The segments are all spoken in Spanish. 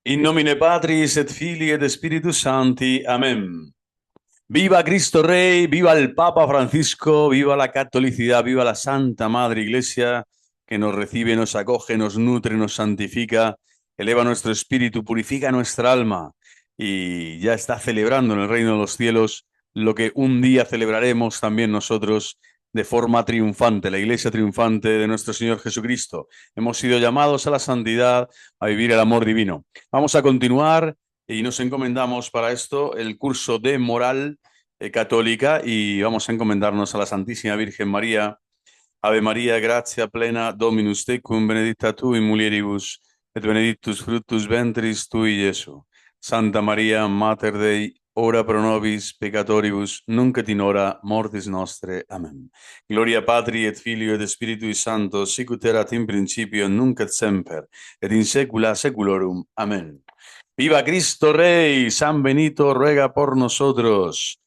In nomine Patris et Filii et Spiritus Sancti. Amén. Viva Cristo Rey, viva el Papa Francisco, viva la catolicidad, viva la Santa Madre Iglesia que nos recibe, nos acoge, nos nutre, nos santifica, eleva nuestro espíritu, purifica nuestra alma y ya está celebrando en el reino de los cielos lo que un día celebraremos también nosotros de forma triunfante, la Iglesia triunfante de nuestro Señor Jesucristo. Hemos sido llamados a la santidad, a vivir el amor divino. Vamos a continuar y nos encomendamos para esto el curso de moral católica y vamos a encomendarnos a la Santísima Virgen María. Ave María, gratia plena, Dominus tecum, benedicta tu in mulieribus, et benedictus fructus ventris tui, Iesu. Santa María, Mater Dei, ora pro nobis peccatoribus, nunc et in hora mortis nostre. Amén. Gloria Patri et Filio et Spiritui Sancto, sic ut erat in principio, nunc et semper, et in saecula saeculorum. Amén. ¡Viva Cristo Rey! San Benito ruega por nosotros.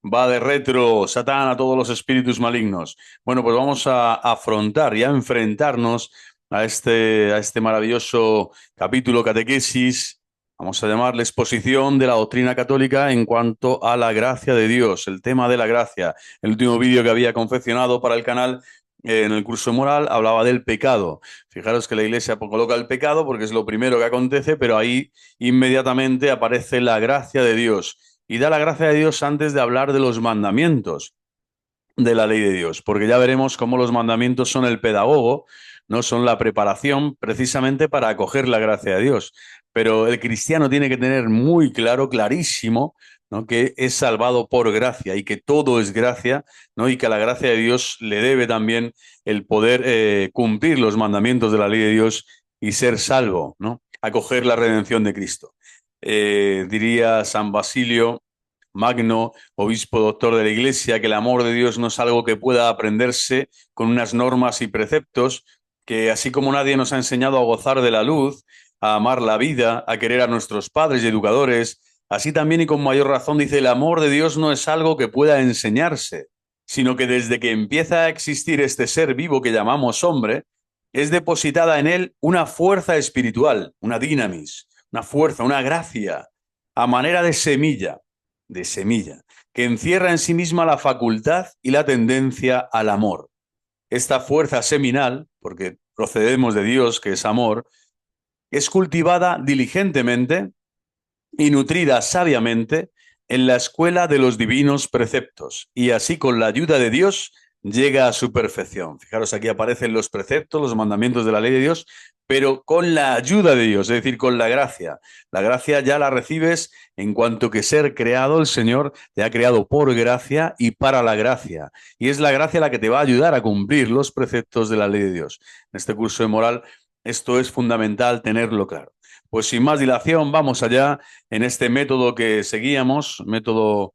Va de retro, Satán, a todos los espíritus malignos. Bueno, pues vamos a afrontar y a enfrentarnos a este maravilloso capítulo catequesis. Vamos a llamarle exposición de la doctrina católica en cuanto a la gracia de Dios, el tema de la gracia. El último vídeo que había confeccionado para el canal en el curso moral hablaba del pecado. Fijaros que la Iglesia coloca el pecado porque es lo primero que acontece, pero ahí inmediatamente aparece la gracia de Dios. Y da la gracia de Dios antes de hablar de los mandamientos de la ley de Dios, porque ya veremos cómo los mandamientos son el pedagogo, no son la preparación precisamente para acoger la gracia de Dios. Pero el cristiano tiene que tener muy claro, clarísimo, ¿no?, que es salvado por gracia y que todo es gracia, ¿no?, y que a la gracia de Dios le debe también el poder cumplir los mandamientos de la ley de Dios y ser salvo, ¿no?, acoger la redención de Cristo. Diría San Basilio Magno, obispo doctor de la Iglesia, que el amor de Dios no es algo que pueda aprenderse con unas normas y preceptos, que así como nadie nos ha enseñado a gozar de la luz, a amar la vida, a querer a nuestros padres y educadores, así también y con mayor razón dice, el amor de Dios no es algo que pueda enseñarse, sino que desde que empieza a existir este ser vivo que llamamos hombre, es depositada en él una fuerza espiritual, una dinamis, una fuerza, una gracia, a manera de semilla, que encierra en sí misma la facultad y la tendencia al amor. Esta fuerza seminal, porque procedemos de Dios, que es amor, es cultivada diligentemente y nutrida sabiamente en la escuela de los divinos preceptos, y así con la ayuda de Dios llega a su perfección. Fijaros, aquí aparecen los preceptos, los mandamientos de la ley de Dios, pero con la ayuda de Dios, es decir, con la gracia. La gracia ya la recibes en cuanto que ser creado, el Señor te ha creado por gracia y para la gracia. Y es la gracia la que te va a ayudar a cumplir los preceptos de la ley de Dios. En este curso de moral, esto es fundamental tenerlo claro. Pues sin más dilación, vamos allá en este método que seguíamos, método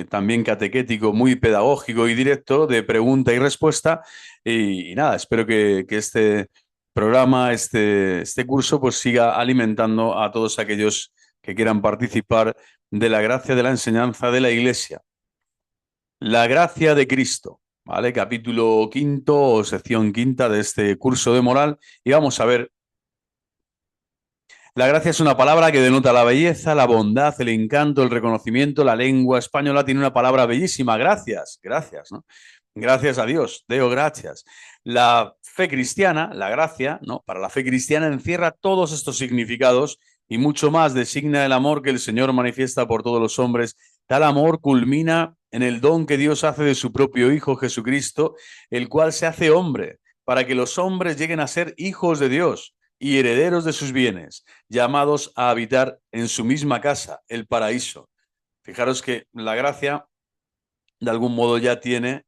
también catequético, muy pedagógico y directo, de pregunta y respuesta. Y nada, espero que este programa, este curso, pues siga alimentando a todos aquellos que quieran participar de la gracia de la enseñanza de la Iglesia. La gracia de Cristo, ¿vale? Capítulo quinto o sección quinta de este curso de moral. Y vamos a ver. La gracia es una palabra que denota la belleza, la bondad, el encanto, el reconocimiento. La lengua española tiene una palabra bellísima. Gracias, gracias, ¿no? Gracias a Dios, Deo gracias. La fe cristiana, la gracia, ¿no?, para la fe cristiana encierra todos estos significados y mucho más. Designa el amor que el Señor manifiesta por todos los hombres. Tal amor culmina en el don que Dios hace de su propio Hijo Jesucristo, el cual se hace hombre, para que los hombres lleguen a ser hijos de Dios y herederos de sus bienes, llamados a habitar en su misma casa, el paraíso. Fijaros que la gracia, de algún modo, ya tiene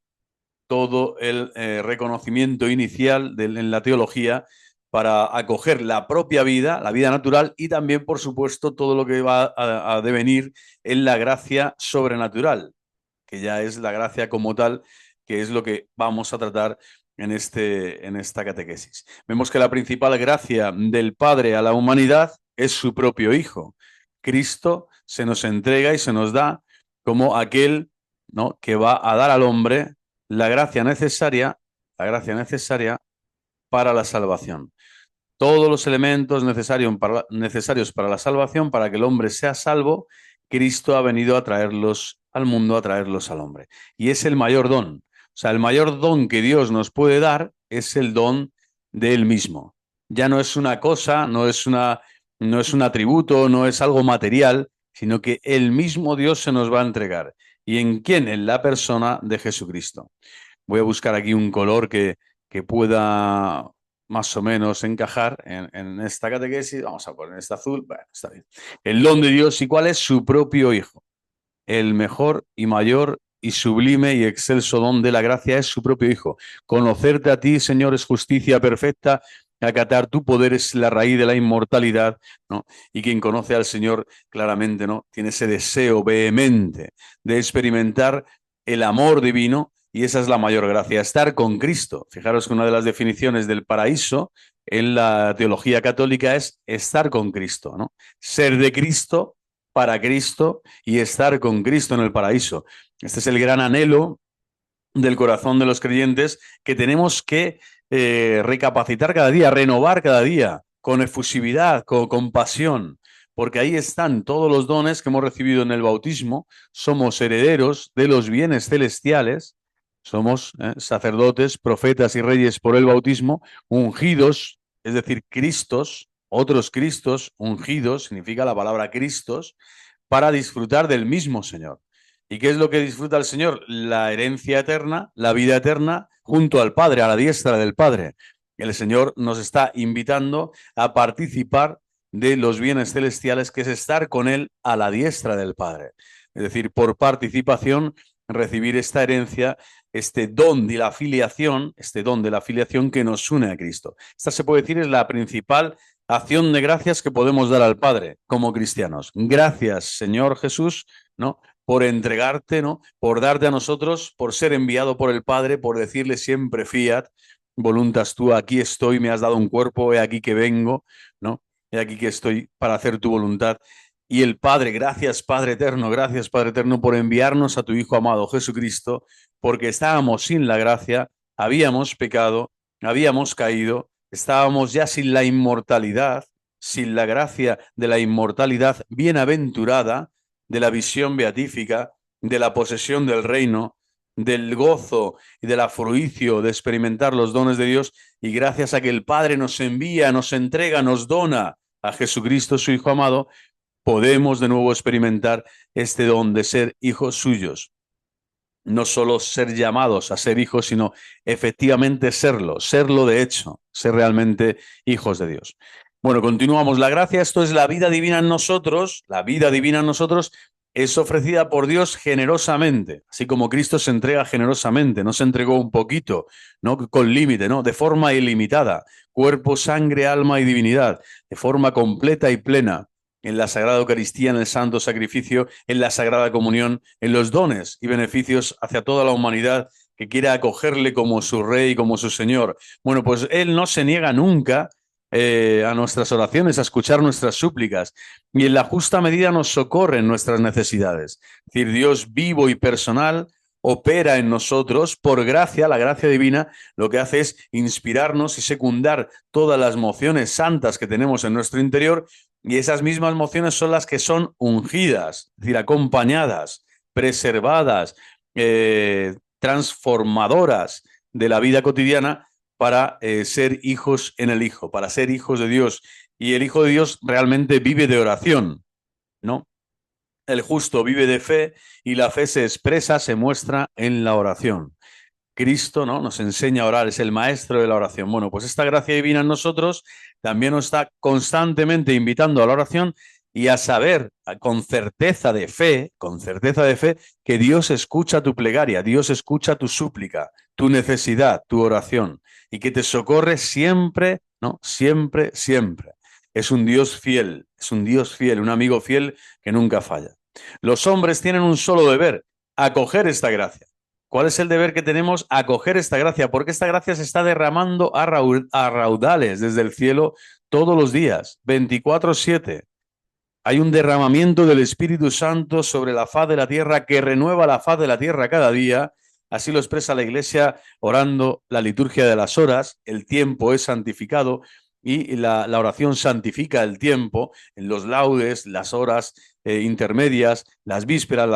todo el reconocimiento inicial en la teología para acoger la propia vida, la vida natural, y también, por supuesto, todo lo que va a devenir en la gracia sobrenatural, que ya es la gracia como tal, que es lo que vamos a tratar en esta catequesis. Vemos que la principal gracia del Padre a la humanidad es su propio Hijo. Cristo se nos entrega y se nos da como aquel, ¿no?, que va a dar al hombre la gracia necesaria para la salvación. todos los elementos necesarios para la salvación, para que el hombre sea salvo, Cristo ha venido a traerlos al mundo, a traerlos al hombre. Y es el mayor don. O sea, el mayor don que Dios nos puede dar es el don de Él mismo. Ya no es una cosa, no es un atributo, no es algo material, sino que el mismo Dios se nos va a entregar. ¿Y en quién? En la persona de Jesucristo. Voy a buscar aquí un color que pueda más o menos encajar en esta catequesis. Vamos a poner este azul. Bueno, está bien. El don de Dios, ¿y cuál es? Su propio Hijo. El mejor y mayor y sublime y excelso don de la gracia es su propio Hijo. Conocerte a ti, Señor, es justicia perfecta. Acatar tu poder es la raíz de la inmortalidad, ¿no? Y quien conoce al Señor claramente, ¿no? Tiene ese deseo vehemente de experimentar el amor divino, y esa es la mayor gracia, estar con Cristo. Fijaros que una de las definiciones del paraíso en la teología católica es estar con Cristo, ¿no? Ser de Cristo, para Cristo y estar con Cristo en el paraíso. Este es el gran anhelo del corazón de los creyentes que tenemos que recapacitar cada día, renovar cada día, con efusividad, con pasión, porque ahí están todos los dones que hemos recibido en el bautismo. Somos herederos de los bienes celestiales, somos sacerdotes, profetas y reyes por el bautismo, ungidos, es decir, Cristos, otros Cristos, ungidos, significa la palabra Cristos, para disfrutar del mismo Señor. ¿Y qué es lo que disfruta el Señor? La herencia eterna, la vida eterna, junto al Padre, a la diestra del Padre. El Señor nos está invitando a participar de los bienes celestiales, que es estar con Él a la diestra del Padre. Es decir, por participación, recibir esta herencia, este don de la filiación que nos une a Cristo. Esta, se puede decir, es la principal acción de gracias que podemos dar al Padre como cristianos. Gracias, Señor Jesús, ¿no? Por entregarte, ¿no? Por darte a nosotros, por ser enviado por el Padre, por decirle siempre fiat, voluntas tú, aquí estoy, me has dado un cuerpo, he aquí que vengo, ¿no? He aquí que estoy para hacer tu voluntad. Y el Padre, gracias Padre eterno, por enviarnos a tu Hijo amado Jesucristo, porque estábamos sin la gracia, habíamos pecado, habíamos caído, estábamos ya sin la inmortalidad, sin la gracia de la inmortalidad bienaventurada, de la visión beatífica, de la posesión del reino, del gozo y del afruicio de experimentar los dones de Dios, y gracias a que el Padre nos envía, nos entrega, nos dona a Jesucristo, su Hijo amado, podemos de nuevo experimentar este don de ser hijos suyos. No solo ser llamados a ser hijos, sino efectivamente serlo de hecho, ser realmente hijos de Dios. Bueno, continuamos. La gracia, esto es la vida divina en nosotros. La vida divina en nosotros es ofrecida por Dios generosamente, así como Cristo se entrega generosamente, no se entregó un poquito, no con límite, no, de forma ilimitada, cuerpo, sangre, alma y divinidad, de forma completa y plena, en la Sagrada Eucaristía, en el Santo Sacrificio, en la Sagrada Comunión, en los dones y beneficios hacia toda la humanidad que quiera acogerle como su Rey, como su Señor. Bueno, pues Él no se niega nunca a nuestras oraciones, a escuchar nuestras súplicas, y en la justa medida nos socorre en nuestras necesidades. Es decir, Dios vivo y personal opera en nosotros por gracia. La gracia divina lo que hace es inspirarnos y secundar todas las mociones santas que tenemos en nuestro interior, y esas mismas mociones son las que son ungidas, es decir, acompañadas, preservadas, transformadoras de la vida cotidiana, para ser hijos en el Hijo, para ser hijos de Dios. Y el Hijo de Dios realmente vive de oración, ¿no? El justo vive de fe, y la fe se expresa, se muestra en la oración. Cristo, ¿no?, nos enseña a orar, es el maestro de la oración. Bueno, pues esta gracia divina en nosotros también nos está constantemente invitando a la oración y a saber con certeza de fe, que Dios escucha tu plegaria, Dios escucha tu súplica, tu necesidad, tu oración, y que te socorre siempre, ¿no? Siempre, siempre. Es un Dios fiel, un amigo fiel que nunca falla. Los hombres tienen un solo deber: acoger esta gracia. ¿Cuál es el deber que tenemos? Acoger esta gracia, porque esta gracia se está derramando a raudales desde el cielo todos los días, 24/7. Hay un derramamiento del Espíritu Santo sobre la faz de la tierra, que renueva la faz de la tierra cada día. Así lo expresa la Iglesia orando la liturgia de las horas. El tiempo es santificado, y la oración santifica el tiempo en los laudes, las horas intermedias, las vísperas,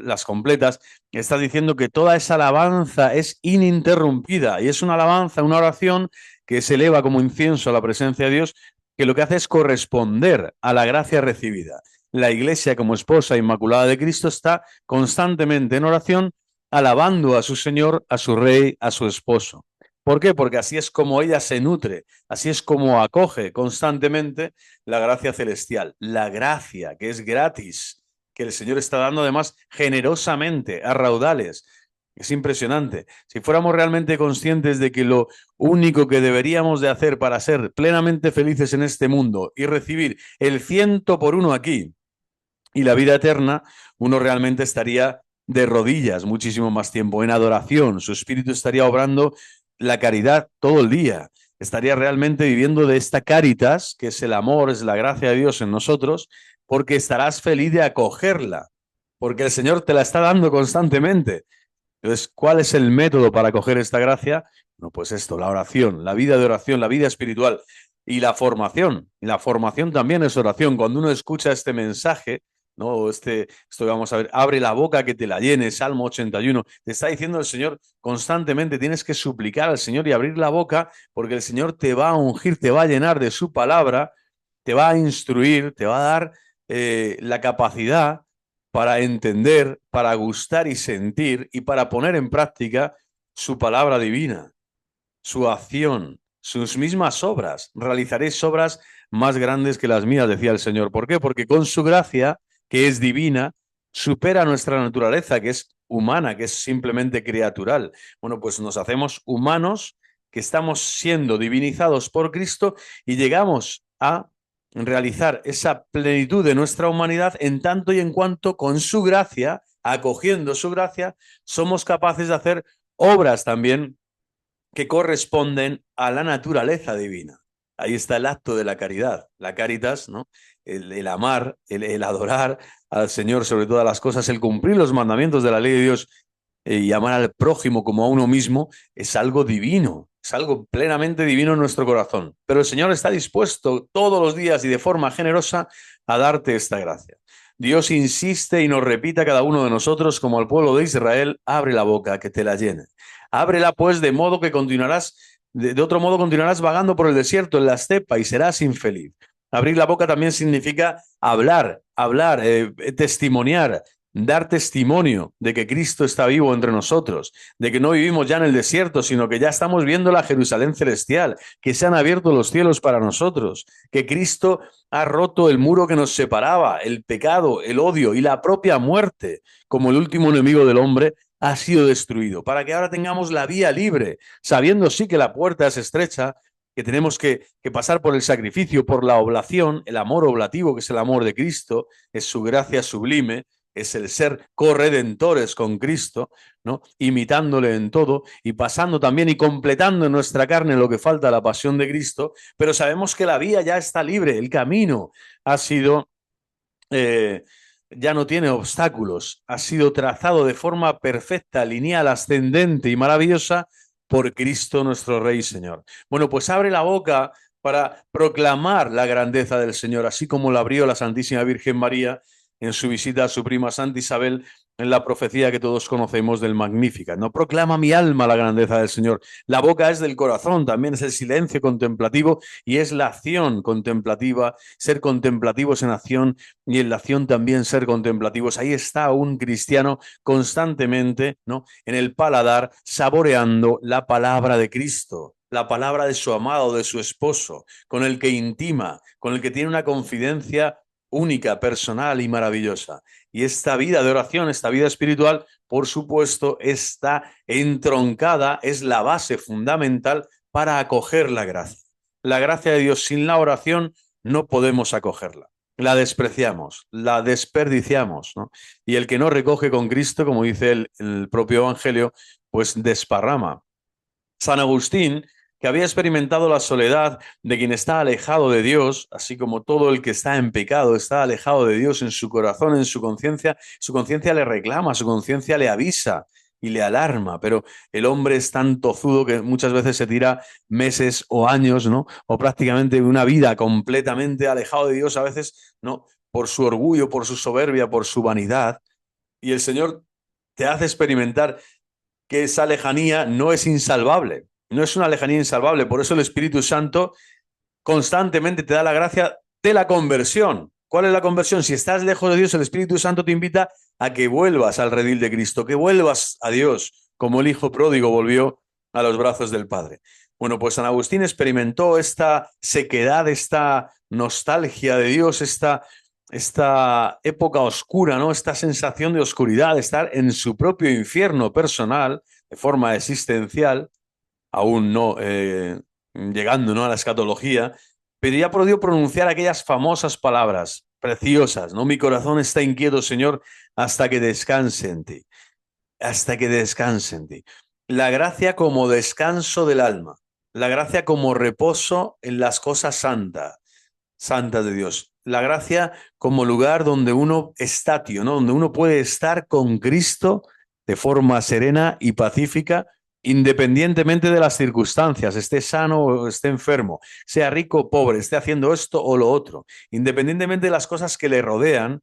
las completas. Está diciendo que toda esa alabanza es ininterrumpida y es una alabanza, una oración que se eleva como incienso a la presencia de Dios, que lo que hace es corresponder a la gracia recibida. La Iglesia, como esposa inmaculada de Cristo, está constantemente en oración, alabando a su Señor, a su Rey, a su esposo. ¿Por qué? Porque así es como ella se nutre, así es como acoge constantemente la gracia celestial, la gracia que es gratis, que el Señor está dando además generosamente, a raudales. Es impresionante. Si fuéramos realmente conscientes de que lo único que deberíamos de hacer para ser plenamente felices en este mundo y recibir el 100 por 1 aquí y la vida eterna, uno realmente estaría de rodillas muchísimo más tiempo, en adoración. Su espíritu estaría obrando la caridad todo el día. Estaría realmente viviendo de esta caritas, que es el amor, es la gracia de Dios en nosotros, porque estarás feliz de acogerla, porque el Señor te la está dando constantemente. Entonces, ¿cuál es el método para acoger esta gracia? No, pues esto, la oración, la vida de oración, la vida espiritual y la formación. Y la formación también es oración. Cuando uno escucha este mensaje, ¿no? Esto que vamos a ver, abre la boca que te la llene, Salmo 81. Te está diciendo el Señor constantemente, tienes que suplicar al Señor y abrir la boca, porque el Señor te va a ungir, te va a llenar de su palabra, te va a instruir, te va a dar la capacidad para entender, para gustar y sentir y para poner en práctica su palabra divina, su acción, sus mismas obras. Realizaréis obras más grandes que las mías, decía el Señor. ¿Por qué? Porque con su gracia, que es divina, supera nuestra naturaleza, que es humana, que es simplemente criatural. Bueno, pues nos hacemos humanos, que estamos siendo divinizados por Cristo y llegamos a realizar esa plenitud de nuestra humanidad en tanto y en cuanto con su gracia, acogiendo su gracia, somos capaces de hacer obras también que corresponden a la naturaleza divina. Ahí está el acto de la caridad, la caritas, ¿no? El amar, el adorar al Señor sobre todas las cosas, el cumplir los mandamientos de la ley de Dios y amar al prójimo como a uno mismo, es algo divino, es algo plenamente divino en nuestro corazón. Pero el Señor está dispuesto todos los días y de forma generosa a darte esta gracia. Dios insiste y nos repite a cada uno de nosotros, como al pueblo de Israel, abre la boca que te la llene. Ábrela pues de modo que continuarás, de otro modo continuarás vagando por el desierto, en la estepa, y serás infeliz. Abrir la boca también significa hablar, testimoniar, dar testimonio de que Cristo está vivo entre nosotros, de que no vivimos ya en el desierto, sino que ya estamos viendo la Jerusalén celestial, que se han abierto los cielos para nosotros, que Cristo ha roto el muro que nos separaba, el pecado, el odio y la propia muerte, como el último enemigo del hombre, ha sido destruido, para que ahora tengamos la vía libre, sabiendo sí que la puerta es estrecha, que tenemos que pasar por el sacrificio, por la oblación, el amor oblativo, que es el amor de Cristo, es su gracia sublime, es el ser corredentores con Cristo, ¿no? Imitándole en todo y pasando también y completando en nuestra carne lo que falta la pasión de Cristo, pero sabemos que la vía ya está libre, el camino ha sido ya no tiene obstáculos, ha sido trazado de forma perfecta, lineal, ascendente y maravillosa por Cristo nuestro Rey y Señor. Bueno, pues abre la boca para proclamar la grandeza del Señor, así como la abrió la Santísima Virgen María en su visita a su prima Santa Isabel en la profecía que todos conocemos del Magnífica. No proclama mi alma la grandeza del Señor. La boca es del corazón, también es el silencio contemplativo y es la acción contemplativa, ser contemplativos en acción y en la acción también ser contemplativos. Ahí está un cristiano constantemente, ¿no? En el paladar, saboreando la palabra de Cristo, la palabra de su amado, de su esposo, con el que intima, con el que tiene una confidencia única, personal y maravillosa. Y esta vida de oración, esta vida espiritual, por supuesto, está entroncada, es la base fundamental para acoger la gracia. La gracia de Dios sin la oración no podemos acogerla. La despreciamos, la desperdiciamos, ¿no? Y el que no recoge con Cristo, como dice el propio Evangelio, pues desparrama. San Agustín, que había experimentado la soledad de quien está alejado de Dios, así como todo el que está en pecado está alejado de Dios en su corazón, en su conciencia le reclama, su conciencia le avisa y le alarma, pero el hombre es tan tozudo que muchas veces se tira meses o años, ¿no? O prácticamente una vida completamente alejado de Dios, a veces, ¿no? Por su orgullo, por su soberbia, por su vanidad. Y el Señor te hace experimentar que esa lejanía no es insalvable, no es una lejanía insalvable. Por eso el Espíritu Santo constantemente te da la gracia de la conversión. ¿Cuál es la conversión? Si estás lejos de Dios, el Espíritu Santo te invita a que vuelvas al redil de Cristo, que vuelvas a Dios, como el hijo pródigo volvió a los brazos del Padre. Bueno, pues San Agustín experimentó esta sequedad, esta nostalgia de Dios, esta época oscura, ¿no? Esta sensación de oscuridad, de estar en su propio infierno personal, de forma existencial, aún no llegando, ¿no?, a la escatología, pero ya ha podido pronunciar aquellas famosas palabras preciosas, ¿no? Mi corazón está inquieto, Señor, hasta que descanse en ti, hasta que descanse en ti. La gracia como descanso del alma, la gracia como reposo en las cosas santas de Dios. La gracia como lugar donde uno estatio, ¿no? Donde uno puede estar con Cristo de forma serena y pacífica, independientemente de las circunstancias, esté sano o esté enfermo, sea rico o pobre, esté haciendo esto o lo otro, independientemente de las cosas que le rodean.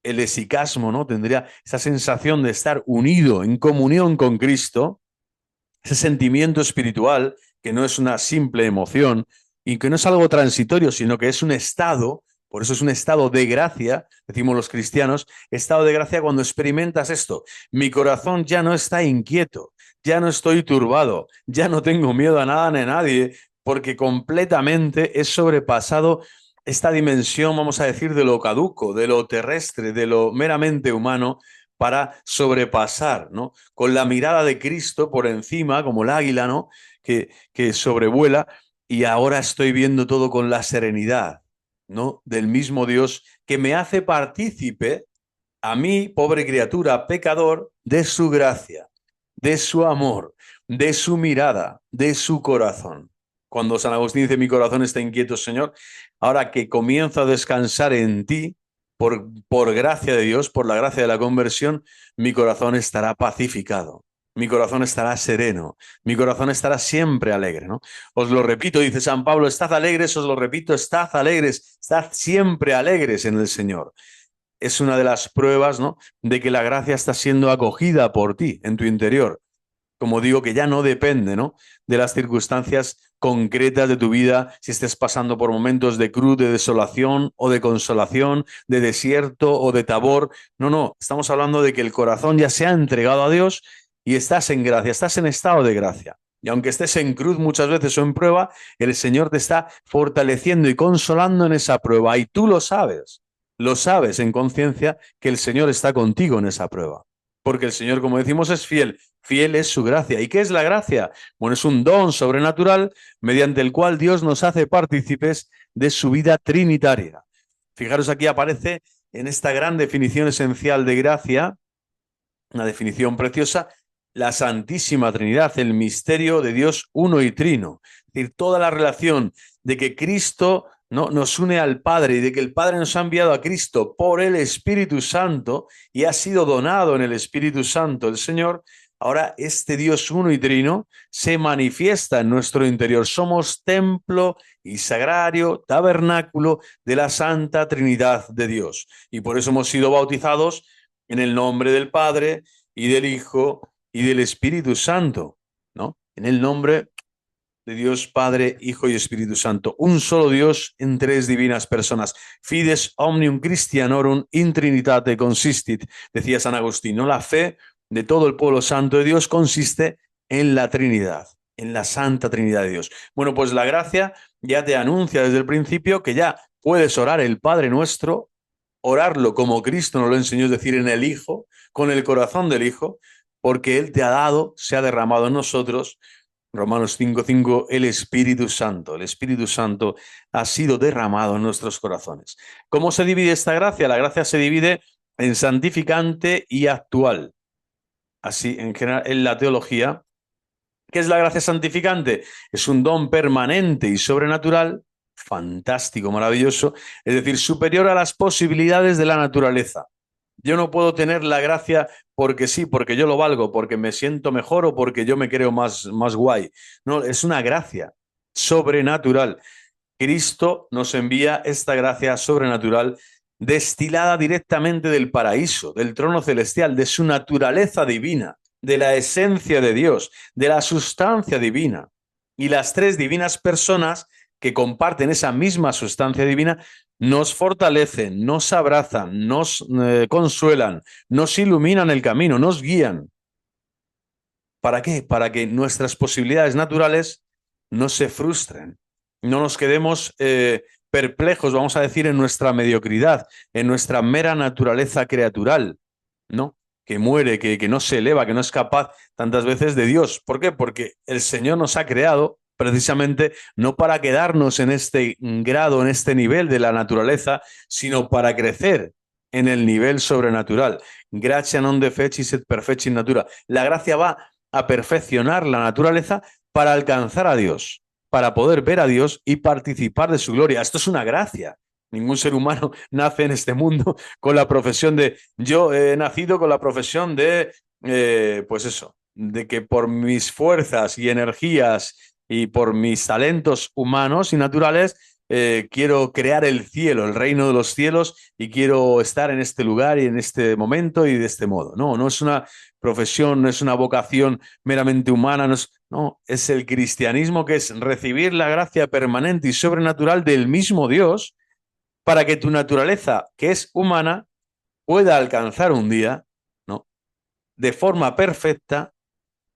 El esicasmo, ¿no? Tendría esa sensación de estar unido en comunión con Cristo, ese sentimiento espiritual que no es una simple emoción y que no es algo transitorio, sino que es un estado. Por eso es un estado de gracia, decimos los cristianos, estado de gracia cuando experimentas esto. Mi corazón ya no está inquieto, ya no estoy turbado, ya no tengo miedo a nada ni a nadie, porque completamente he sobrepasado esta dimensión, vamos a decir, de lo caduco, de lo terrestre, de lo meramente humano, para sobrepasar, ¿no? Con la mirada de Cristo por encima, como el águila, ¿no? Que sobrevuela, y ahora estoy viendo todo con la serenidad, ¿no? Del mismo Dios que me hace partícipe a mí, pobre criatura, pecador, de su gracia, de su amor, de su mirada, de su corazón. Cuando San Agustín dice, mi corazón está inquieto, Señor, ahora que comienzo a descansar en ti, por gracia de Dios, por la gracia de la conversión, mi corazón estará pacificado, mi corazón estará sereno, mi corazón estará siempre alegre, ¿no? Os lo repito, dice San Pablo, estad alegres, os lo repito, estad alegres, estad siempre alegres en el Señor. Es una de las pruebas, ¿no?, de que la gracia está siendo acogida por ti en tu interior. Como digo, que ya no depende, ¿no?, de las circunstancias concretas de tu vida, si estés pasando por momentos de cruz, de desolación o de consolación, de desierto o de tabor. No, no, estamos hablando de que el corazón ya se ha entregado a Dios y estás en gracia, estás en estado de gracia. Y aunque estés en cruz muchas veces o en prueba, el Señor te está fortaleciendo y consolando en esa prueba. Y tú lo sabes en conciencia que el Señor está contigo en esa prueba. Porque el Señor, como decimos, es fiel. Fiel es su gracia. ¿Y qué es la gracia? Bueno, es un don sobrenatural mediante el cual Dios nos hace partícipes de su vida trinitaria. Fijaros, aquí aparece en esta gran definición esencial de gracia, una definición preciosa, la Santísima Trinidad, el misterio de Dios uno y trino. Es decir, toda la relación de que Cristo, ¿no?, nos une al Padre y de que el Padre nos ha enviado a Cristo por el Espíritu Santo y ha sido donado en el Espíritu Santo el Señor. Ahora este Dios uno y trino se manifiesta en nuestro interior. Somos templo y sagrario, tabernáculo de la Santa Trinidad de Dios. Y por eso hemos sido bautizados en el nombre del Padre y del Hijo y del Espíritu Santo, ¿no? En el nombre de Dios Padre, Hijo y Espíritu Santo. Un solo Dios en tres divinas personas. Fides omnium Christianorum in Trinitate consistit, decía San Agustín, ¿no? La fe de todo el pueblo santo de Dios consiste en la Trinidad, en la Santa Trinidad de Dios. Bueno, pues la gracia ya te anuncia desde el principio que ya puedes orar el Padre Nuestro, orarlo como Cristo nos lo enseñó, es decir, en el Hijo, con el corazón del Hijo, porque Él te ha dado, se ha derramado en nosotros, Romanos 5:5, el Espíritu Santo. El Espíritu Santo ha sido derramado en nuestros corazones. ¿Cómo se divide esta gracia? La gracia se divide en santificante y actual. Así, en general, en la teología, ¿qué es la gracia santificante? Es un don permanente y sobrenatural, fantástico, maravilloso, es decir, superior a las posibilidades de la naturaleza. Yo no puedo tener la gracia porque sí, porque yo lo valgo, porque me siento mejor o porque yo me creo más guay. No, es una gracia sobrenatural. Cristo nos envía esta gracia sobrenatural destilada directamente del paraíso, del trono celestial, de su naturaleza divina, de la esencia de Dios, de la sustancia divina. Y las tres divinas personas que comparten esa misma sustancia divina nos fortalecen, nos abrazan, nos consuelan, nos iluminan el camino, nos guían. ¿Para qué? Para que nuestras posibilidades naturales no se frustren, no nos quedemos perplejos, vamos a decir, en nuestra mediocridad, en nuestra mera naturaleza creatural, ¿no? Que muere, que no se eleva, que no es capaz tantas veces de Dios. ¿Por qué? Porque el Señor nos ha creado precisamente no para quedarnos en este grado, en este nivel de la naturaleza, sino para crecer en el nivel sobrenatural. Gratia non defectis et perfectis natura. La gracia va a perfeccionar la naturaleza para alcanzar a Dios, para poder ver a Dios y participar de su gloria. Esto es una gracia. Ningún ser humano nace en este mundo con la profesión de, yo he nacido con la profesión de, pues eso, de que por mis fuerzas y energías y por mis talentos humanos y naturales, quiero crear el cielo, el reino de los cielos, y quiero estar en este lugar y en este momento y de este modo. No, no es una profesión, no es una vocación meramente humana, no, es el cristianismo, que es recibir la gracia permanente y sobrenatural del mismo Dios para que tu naturaleza, que es humana, pueda alcanzar un día, ¿no?, de forma perfecta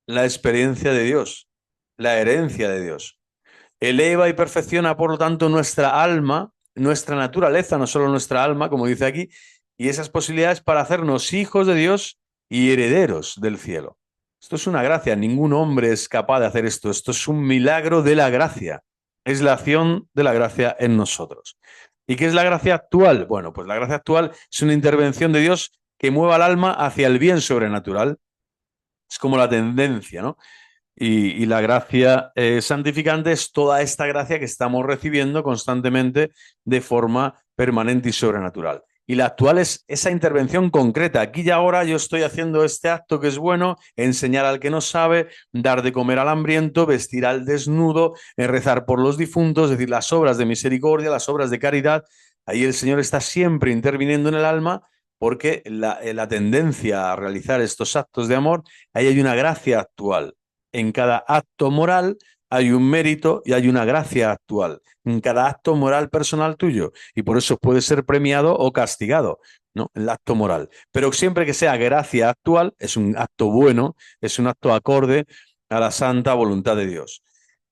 la experiencia de Dios, la herencia de Dios. Eleva y perfecciona, por lo tanto, nuestra alma, nuestra naturaleza, no solo nuestra alma, como dice aquí, y esas posibilidades para hacernos hijos de Dios y herederos del cielo. Esto es una gracia, ningún hombre es capaz de hacer esto. Esto es un milagro de la gracia, es la acción de la gracia en nosotros. ¿Y qué es la gracia actual? Bueno, pues la gracia actual es una intervención de Dios que mueva al alma hacia el bien sobrenatural. Es como la tendencia, ¿no? Y la gracia santificante es toda esta gracia que estamos recibiendo constantemente de forma permanente y sobrenatural. Y la actual es esa intervención concreta. Aquí y ahora yo estoy haciendo este acto que es bueno: enseñar al que no sabe, dar de comer al hambriento, vestir al desnudo, rezar por los difuntos, es decir, las obras de misericordia, las obras de caridad. Ahí el Señor está siempre interviniendo en el alma, porque la tendencia a realizar estos actos de amor, ahí hay una gracia actual. En cada acto moral hay un mérito y hay una gracia actual. En cada acto moral personal tuyo. Y por eso puede ser premiado o castigado, ¿no?, el acto moral. Pero siempre que sea gracia actual, es un acto bueno, es un acto acorde a la santa voluntad de Dios.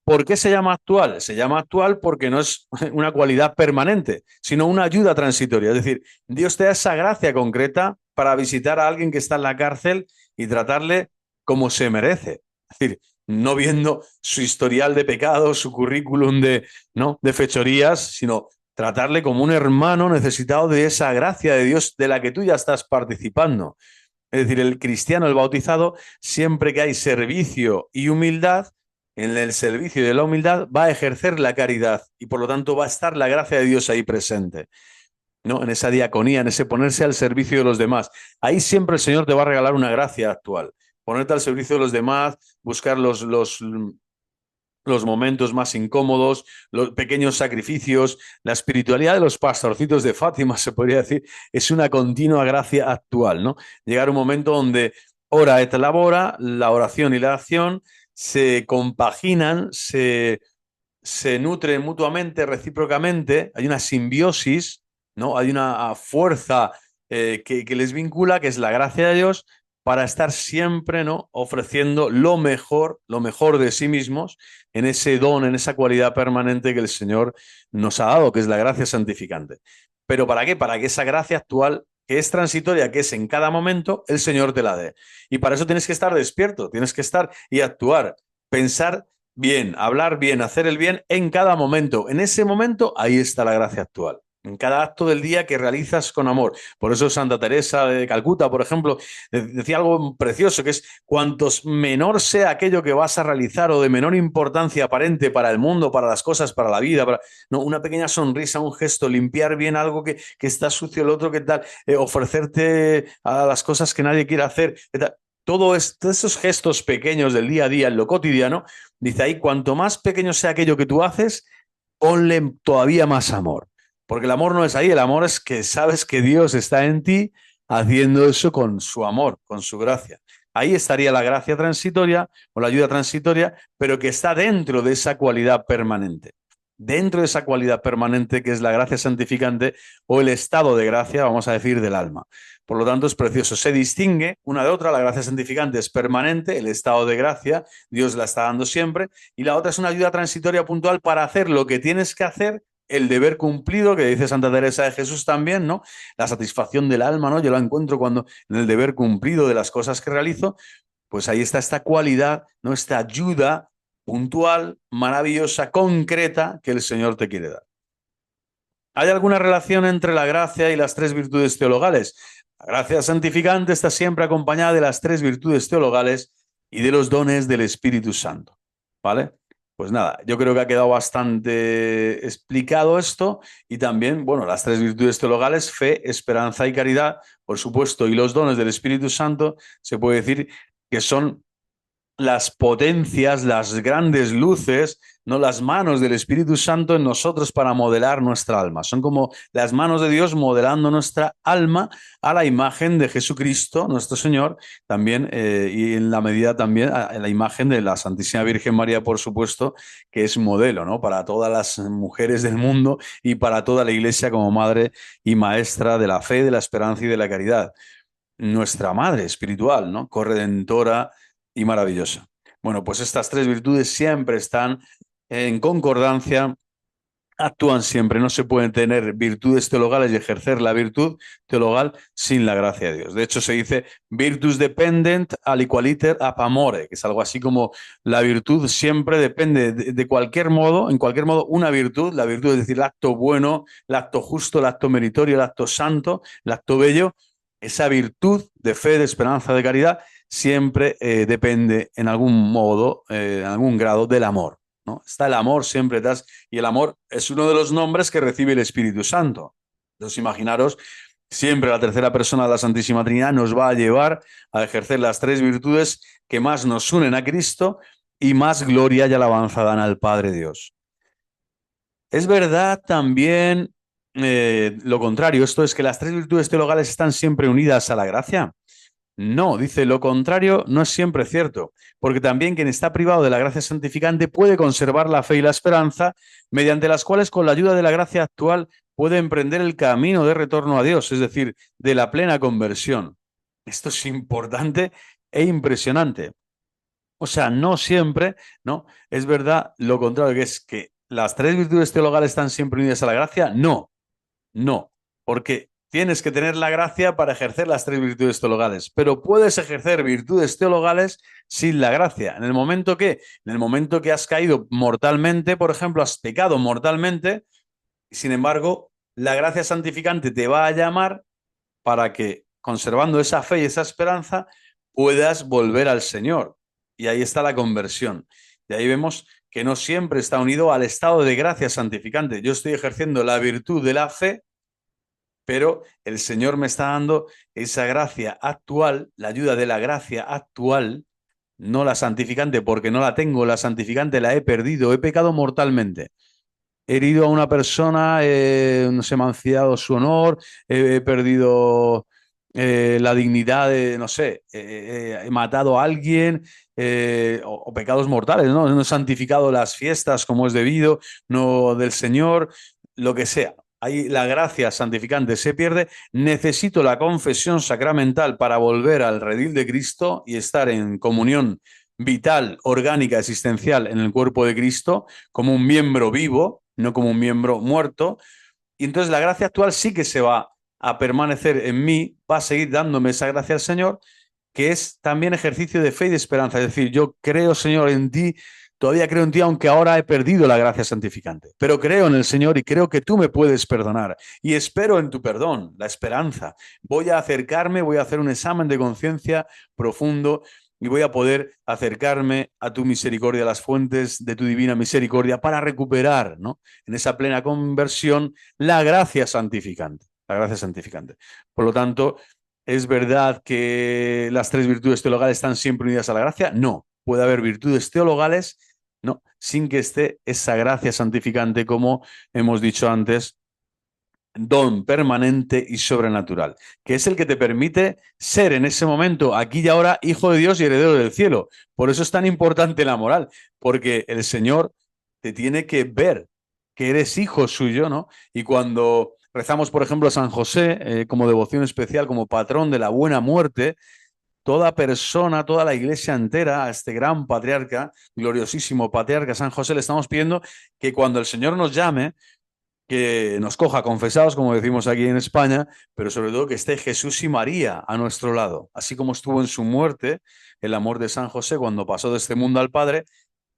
¿Por qué se llama actual? Se llama actual porque no es una cualidad permanente, sino una ayuda transitoria. Es decir, Dios te da esa gracia concreta para visitar a alguien que está en la cárcel y tratarle como se merece. Es decir, no viendo su historial de pecados, su currículum ¿no?, de fechorías, sino tratarle como un hermano necesitado de esa gracia de Dios de la que tú ya estás participando. Es decir, el cristiano, el bautizado, siempre que hay servicio y humildad, en el servicio de la humildad va a ejercer la caridad y por lo tanto va a estar la gracia de Dios ahí presente, ¿no?, en esa diaconía, en ese ponerse al servicio de los demás. Ahí siempre el Señor te va a regalar una gracia actual. Ponerte al servicio de los demás, buscar los momentos más incómodos, los pequeños sacrificios. La espiritualidad de los pastorcitos de Fátima, se podría decir, es una continua gracia actual, ¿no? Llegar a un momento donde ora et labora, la oración y la acción se compaginan, se nutren mutuamente, recíprocamente, hay una simbiosis, ¿no? Hay una fuerza que les vincula, que es la gracia de Dios, para estar siempre, ¿no?, ofreciendo lo mejor de sí mismos en ese don, en esa cualidad permanente que el Señor nos ha dado, que es la gracia santificante. ¿Pero para qué? Para que esa gracia actual, que es transitoria, que es en cada momento, el Señor te la dé. Y para eso tienes que estar despierto, tienes que estar y actuar, pensar bien, hablar bien, hacer el bien en cada momento. En ese momento, ahí está la gracia actual. En cada acto del día que realizas con amor. Por eso Santa Teresa de Calcuta, por ejemplo, decía algo precioso, que es cuantos menor sea aquello que vas a realizar o de menor importancia aparente para el mundo, para las cosas, para la vida, no, una pequeña sonrisa, un gesto, limpiar bien algo que está sucio, el otro que tal, ofrecerte a las cosas que nadie quiere hacer, todos esos gestos pequeños del día a día, en lo cotidiano, dice ahí, cuanto más pequeño sea aquello que tú haces, ponle todavía más amor. Porque el amor no es ahí, el amor es que sabes que Dios está en ti haciendo eso con su amor, con su gracia. Ahí estaría la gracia transitoria o la ayuda transitoria, pero que está dentro de esa cualidad permanente. Dentro de esa cualidad permanente que es la gracia santificante o el estado de gracia, vamos a decir, del alma. Por lo tanto, es precioso. Se distingue una de otra. La gracia santificante es permanente, el estado de gracia, Dios la está dando siempre, y la otra es una ayuda transitoria puntual para hacer lo que tienes que hacer, el deber cumplido, que dice Santa Teresa de Jesús también, ¿no? La satisfacción del alma, ¿no? Yo la encuentro cuando en el deber cumplido de las cosas que realizo, pues ahí está esta cualidad, ¿no? Esta ayuda puntual, maravillosa, concreta que el Señor te quiere dar. ¿Hay alguna relación entre la gracia y las tres virtudes teologales? La gracia santificante está siempre acompañada de las tres virtudes teologales y de los dones del Espíritu Santo. ¿Vale? Pues nada, yo creo que ha quedado bastante explicado esto y también, bueno, las tres virtudes teologales, fe, esperanza y caridad, por supuesto, y los dones del Espíritu Santo, se puede decir que son las potencias, las grandes luces, no las manos del Espíritu Santo en nosotros para modelar nuestra alma. Son como las manos de Dios modelando nuestra alma a la imagen de Jesucristo, nuestro Señor, también, y en la medida también a la imagen de la Santísima Virgen María, por supuesto, que es modelo, ¿no? Para todas las mujeres del mundo y para toda la Iglesia como madre y maestra de la fe, de la esperanza y de la caridad. Nuestra madre espiritual, ¿no? Corredentora y maravillosa. Bueno, pues estas tres virtudes siempre están en concordancia, actúan siempre. No se pueden tener virtudes teologales y ejercer la virtud teologal sin la gracia de Dios. De hecho, se dice virtus dependent aliqualiter ap amore, que es algo así como la virtud siempre depende de cualquier modo, en cualquier modo, una virtud, la virtud es decir, el acto bueno, el acto justo, el acto meritorio, el acto santo, el acto bello, esa virtud de fe, de esperanza, de caridad, siempre depende en algún modo, en algún grado del amor, ¿no? Está el amor siempre detrás y el amor es uno de los nombres que recibe el Espíritu Santo. Entonces, imaginaros, siempre la tercera persona de la Santísima Trinidad nos va a llevar a ejercer las tres virtudes que más nos unen a Cristo y más gloria y alabanza dan al Padre Dios. Es verdad también lo contrario, esto es que las tres virtudes teologales están siempre unidas a la gracia. No, dice lo contrario, no es siempre cierto, porque también quien está privado de la gracia santificante puede conservar la fe y la esperanza, mediante las cuales con la ayuda de la gracia actual puede emprender el camino de retorno a Dios, es decir, de la plena conversión. Esto es importante e impresionante. O sea, no siempre, ¿no? Es verdad lo contrario, que es que las tres virtudes teologales están siempre unidas a la gracia. No, no, porque tienes que tener la gracia para ejercer las tres virtudes teologales, pero puedes ejercer virtudes teologales sin la gracia. En el momento que has caído mortalmente, por ejemplo, has pecado mortalmente, sin embargo, la gracia santificante te va a llamar para que, conservando esa fe y esa esperanza, puedas volver al Señor. Y ahí está la conversión. Y ahí vemos que no siempre está unido al estado de gracia santificante. Yo estoy ejerciendo la virtud de la fe, pero el Señor me está dando esa gracia actual, la ayuda de la gracia actual, no la santificante, porque no la tengo, la santificante la he perdido, he pecado mortalmente. He herido a una persona, no se me ha mancillado su honor, he perdido la dignidad de, no sé, he matado a alguien, o pecados mortales, ¿no? No he santificado las fiestas como es debido, no del Señor, lo que sea. Ahí la gracia santificante se pierde. Necesito la confesión sacramental para volver al redil de Cristo y estar en comunión vital, orgánica, existencial en el cuerpo de Cristo, como un miembro vivo, no como un miembro muerto. Y entonces la gracia actual sí que se va a permanecer en mí, va a seguir dándome esa gracia al Señor, que es también ejercicio de fe y de esperanza. Es decir, yo creo, Señor, en ti, Todavía creo en ti, aunque ahora he perdido la gracia santificante. Pero creo en el Señor y creo que tú me puedes perdonar. Y espero en tu perdón, la esperanza. Voy a acercarme, voy a hacer un examen de conciencia profundo y voy a poder acercarme a tu misericordia, a las fuentes de tu divina misericordia, para recuperar, ¿no?, en esa plena conversión, la gracia santificante. La gracia santificante. Por lo tanto, ¿es verdad que las tres virtudes teologales están siempre unidas a la gracia? No. Puede haber virtudes teologales, no, sin que esté esa gracia santificante, como hemos dicho antes, don permanente y sobrenatural, que es el que te permite ser en ese momento, aquí y ahora, hijo de Dios y heredero del cielo. Por eso es tan importante la moral, porque el Señor te tiene que ver que eres hijo suyo, ¿no? Y cuando rezamos, por ejemplo, a San José como devoción especial, como patrón de la buena muerte, toda persona, toda la iglesia entera, a este gran patriarca, gloriosísimo patriarca San José, le estamos pidiendo que cuando el Señor nos llame, que nos coja confesados, como decimos aquí en España, pero sobre todo que esté Jesús y María a nuestro lado, así como estuvo en su muerte el amor de San José cuando pasó de este mundo al Padre,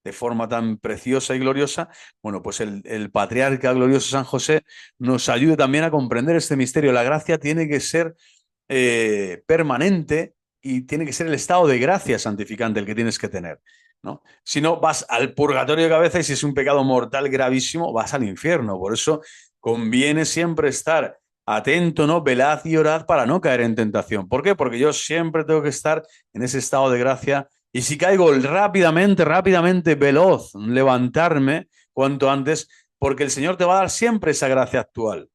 de forma tan preciosa y gloriosa. Bueno, pues el patriarca glorioso San José nos ayude también a comprender este misterio. La gracia tiene que ser permanente y tiene que ser el estado de gracia santificante el que tienes que tener, ¿no? Si no, vas al purgatorio de cabeza y si es un pecado mortal gravísimo, vas al infierno. Por eso conviene siempre estar atento, ¿no? Velad y orad para no caer en tentación. ¿Por qué? Porque yo siempre tengo que estar en ese estado de gracia y si caigo rápidamente, veloz, levantarme cuanto antes, porque el Señor te va a dar siempre esa gracia actual.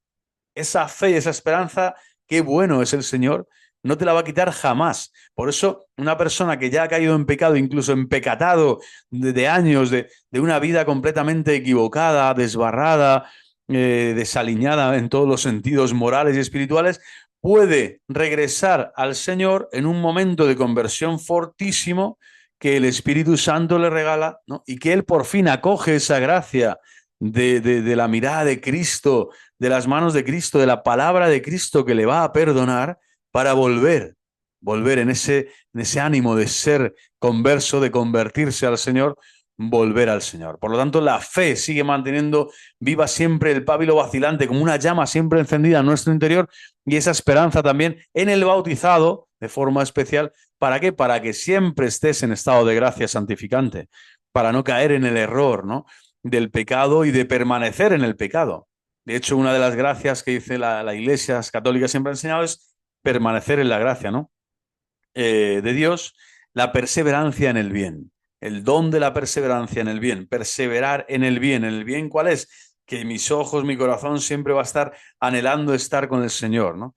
Esa fe y esa esperanza, qué bueno es el Señor, no te la va a quitar jamás. Por eso, una persona que ya ha caído en pecado, incluso empecatado de años, de una vida completamente equivocada, desbarrada, desaliñada en todos los sentidos morales y espirituales, puede regresar al Señor en un momento de conversión fortísimo que el Espíritu Santo le regala, ¿no? Y que Él por fin acoge esa gracia de la mirada de Cristo, de las manos de Cristo, de la palabra de Cristo que le va a perdonar para volver en ese ánimo de ser converso, de convertirse al Señor, volver al Señor. Por lo tanto, la fe sigue manteniendo viva siempre el pábilo vacilante, como una llama siempre encendida en nuestro interior, y esa esperanza también en el bautizado, de forma especial. ¿Para qué? Para que siempre estés en estado de gracia santificante, para no caer en el error, ¿no?, del pecado y de permanecer en el pecado. De hecho, una de las gracias que dice la Iglesia católica siempre ha enseñado es permanecer en la gracia, ¿no?, de Dios, la perseverancia en el bien, el don de la perseverancia en el bien, perseverar en el bien. ¿En el bien cuál es? Que mis ojos, mi corazón siempre va a estar anhelando estar con el Señor, ¿no?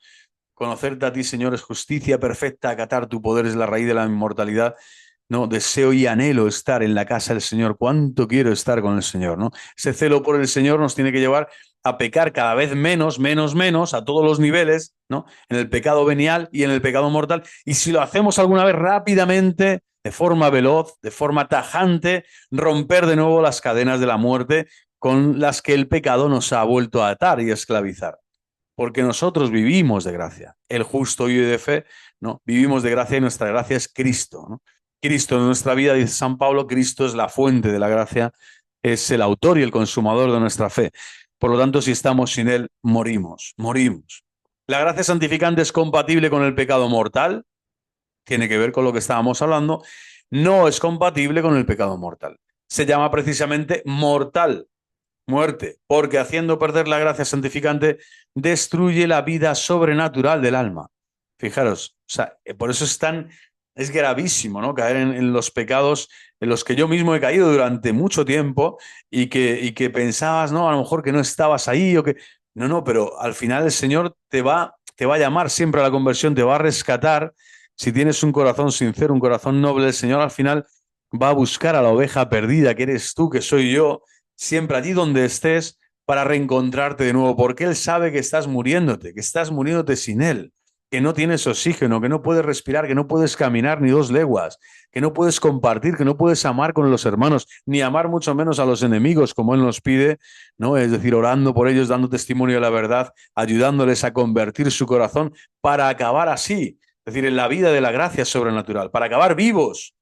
Conocerte a ti, Señor, es justicia perfecta, acatar tu poder es la raíz de la inmortalidad. No, deseo y anhelo estar en la casa del Señor. Cuánto quiero estar con el Señor, ¿no? Ese celo por el Señor nos tiene que llevar a pecar cada vez menos, a todos los niveles, ¿no? En el pecado venial y en el pecado mortal. Y si lo hacemos alguna vez rápidamente, de forma veloz, de forma tajante, romper de nuevo las cadenas de la muerte con las que el pecado nos ha vuelto a atar y a esclavizar. Porque nosotros vivimos de gracia. El justo vive de fe, ¿no? Vivimos de gracia y nuestra gracia es Cristo, ¿no? Cristo en nuestra vida, dice San Pablo, Cristo es la fuente de la gracia, es el autor y el consumador de nuestra fe. Por lo tanto, si estamos sin Él, morimos. La gracia santificante es compatible con el pecado mortal, tiene que ver con lo que estábamos hablando, no es compatible con el pecado mortal. Se llama precisamente mortal, muerte, porque haciendo perder la gracia santificante, destruye la vida sobrenatural del alma. Fijaros, o sea, por eso es gravísimo, ¿no?, caer en los pecados en los que yo mismo he caído durante mucho tiempo y que pensabas, ¿no?, a lo mejor que no estabas ahí o que... No, pero al final el Señor te va a llamar siempre a la conversión, te va a rescatar. Si tienes un corazón sincero, un corazón noble, el Señor al final va a buscar a la oveja perdida, que eres tú, que soy yo, siempre allí donde estés, para reencontrarte de nuevo, porque Él sabe que estás muriéndote sin Él, que no tienes oxígeno, que no puedes respirar, que no puedes caminar ni 2 leguas, que no puedes compartir, que no puedes amar con los hermanos, ni amar mucho menos a los enemigos, como Él nos pide, ¿no? Es decir, orando por ellos, dando testimonio de la verdad, ayudándoles a convertir su corazón para acabar así, es decir, en la vida de la gracia sobrenatural, para acabar vivos.